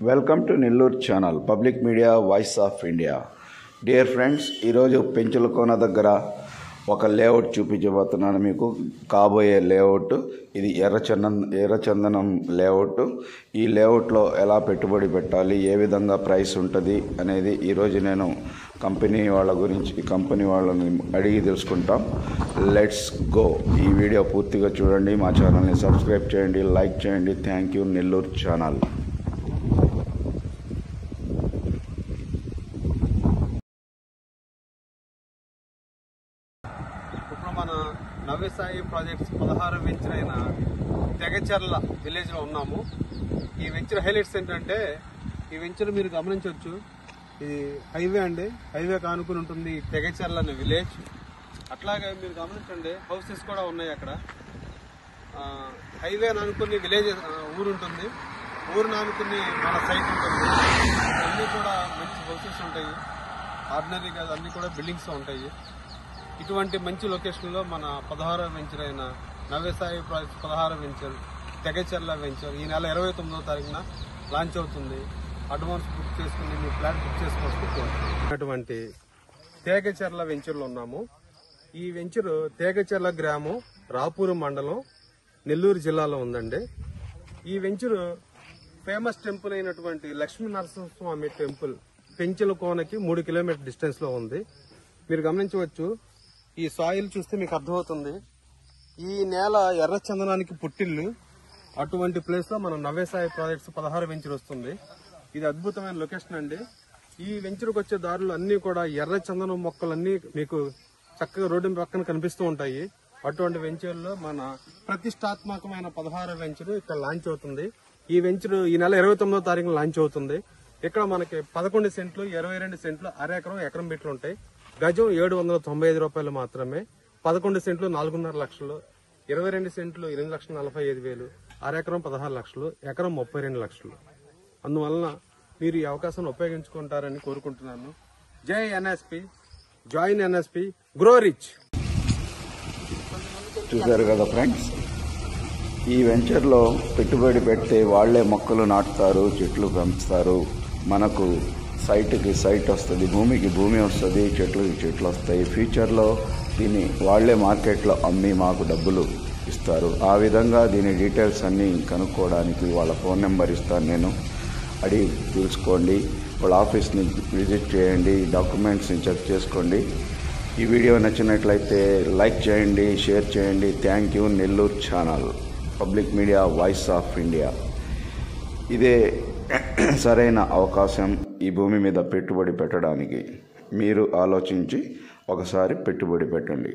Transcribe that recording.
Welcome to Nellore channel public media voice of India. Dear friends, ఈరోజు పెంచులకోన దగ్గర ఒక layout చూపించబోతున్నాను మీకు. కాబోయే లేఅవుట్ ఇది ఎర్రచందనం లేఅవుట్. ఈ లేఅవుట్లో ఎలా పెట్టుబడి పెట్టాలి, ఏ విధంగా ప్రైస్ ఉంటుంది అనేది ఈరోజు నేను కంపెనీ వాళ్ళని అడిగి తెలుసుకుంటాం. Let's go. ఈ వీడియో పూర్తిగా చూడండి, మా ఛానల్ని సబ్స్క్రైబ్ చేయండి, లైక్ చేయండి. Thank you Nellore channel. ఇప్పుడు మన నవ్యసాయి ప్రాజెక్ట్స్ 16 వెంచర్ అయిన తెగచెర్ల విలేజ్లో ఉన్నాము. ఈ వెంచర్ హైలైట్స్ ఏంటంటే, ఈ వెంచర్ మీరు గమనించవచ్చు, ఇది హైవే అండి. హైవే కానుకుని ఉంటుంది ఈ తెగచెర్ల అనే విలేజ్. అట్లాగే మీరు గమనించండి, హౌసెస్ కూడా ఉన్నాయి అక్కడ. హైవే అనుకుని విలేజ్ ఊరు ఉంటుంది, ఊరు అనుకుని మన సైట్ ఉంటుంది. అన్నీ కూడా మంచి హౌసెస్ ఉంటాయి, ఆర్డినరీ కాదు, అన్నీ కూడా బిల్డింగ్స్ ఉంటాయి. ఇటువంటి మంచి లొకేషన్లో మన 16వ వెంచర్ అయిన Navyasai projects 16వ venture Tegacherla venture ఈ నెల 29వ తారీఖున లాంచ్ అవుతుంది. అడ్వాన్స్ బుక్ చేసుకుని మీ ఫ్లాట్ బుక్ చేసుకోవచ్చు. తెగచెర్ల వెంచర్లో ఉన్నాము. ఈ వెంచర్ తెగచెర్ల గ్రామం, రాపూరు మండలం, నెల్లూరు జిల్లాలో ఉందండి. ఈ వెంచర్ ఫేమస్ టెంపుల్ అయినటువంటి లక్ష్మీ నరసింహస్వామి టెంపుల్ పెంచులకోనకి 3 కిలోమీటర్ డిస్టెన్స్ లో ఉంది. మీరు గమనించవచ్చు, ఈ సాయిల్ చూస్తే మీకు అర్థమవుతుంది. ఈ నేల ఎర్రచందనానికి పుట్టిల్లు. అటువంటి ప్లేస్ లో మన నవ్యసాయి ప్రాజెక్ట్స్ 16 వెంచర్ వస్తుంది. ఇది అద్భుతమైన లొకేషన్ అండి. ఈ వెంచర్కి వచ్చే దారులు అన్ని కూడా ఎర్రచందనం మొక్కలన్నీ మీకు చక్కగా రోడ్డు పక్కన కనిపిస్తూ ఉంటాయి. అటువంటి వెంచర్లో మన ప్రతిష్టాత్మకమైన 16వ వెంచర్ ఇక్కడ లాంచ్ అవుతుంది. ఈ వెంచర్ ఈ నెల 29వ తారీఖున లాంచ్ అవుతుంది. ఇక్కడ మనకి 11 సెంట్లు, 22 సెంట్లు, ఎకరం మీటర్లు ఉంటాయి. గజం 795 రూపాయలు మాత్రమే. 11 సెంట్లు 4.5 లక్షలు, 22 సెంట్లు 8,45,000, ఎకరం 16 లక్షలు, ఎకరం 32 లక్షలు. అందువలన మీరు ఈ అవకాశాన్ని ఉపయోగించుకుంటారని కోరుకుంటున్నాను. జై NSP, join NSP, grow rich. చూశారు కదా ఫ్రెండ్స్, ఈ వెంచర్లో పెట్టుబడి పెడితే వాళ్లే మొక్కలు నాటుతారు, చెట్లు పెంచుతారు. మనకు సైట్కి సైట్ వస్తుంది, భూమికి భూమి వస్తుంది, చెట్లకి చెట్లు వస్తాయి. ఫ్యూచర్లో దీన్ని వాళ్లే మార్కెట్లో అమ్మి మాకు డబ్బులు ఇస్తారు. ఆ విధంగా దీని డీటెయిల్స్ అన్నీ కనుక్కోవడానికి వాళ్ళ ఫోన్ నెంబర్ ఇస్తాను నేను, అడిగి తెలుసుకోండి. వాళ్ళ ఆఫీస్ని విజిట్ చేయండి, డాక్యుమెంట్స్ని చెక్ చేసుకోండి. ఈ వీడియో నచ్చినట్లయితే లైక్ చేయండి, షేర్ చేయండి. Thank you Nellore channel public media voice of India. ఇదే సరైన అవకాశం ఈ భూమి మీద పెట్టుబడి పెట్టడానికి. మీరు ఆలోచించి ఒకసారి పెట్టుబడి పెట్టండి.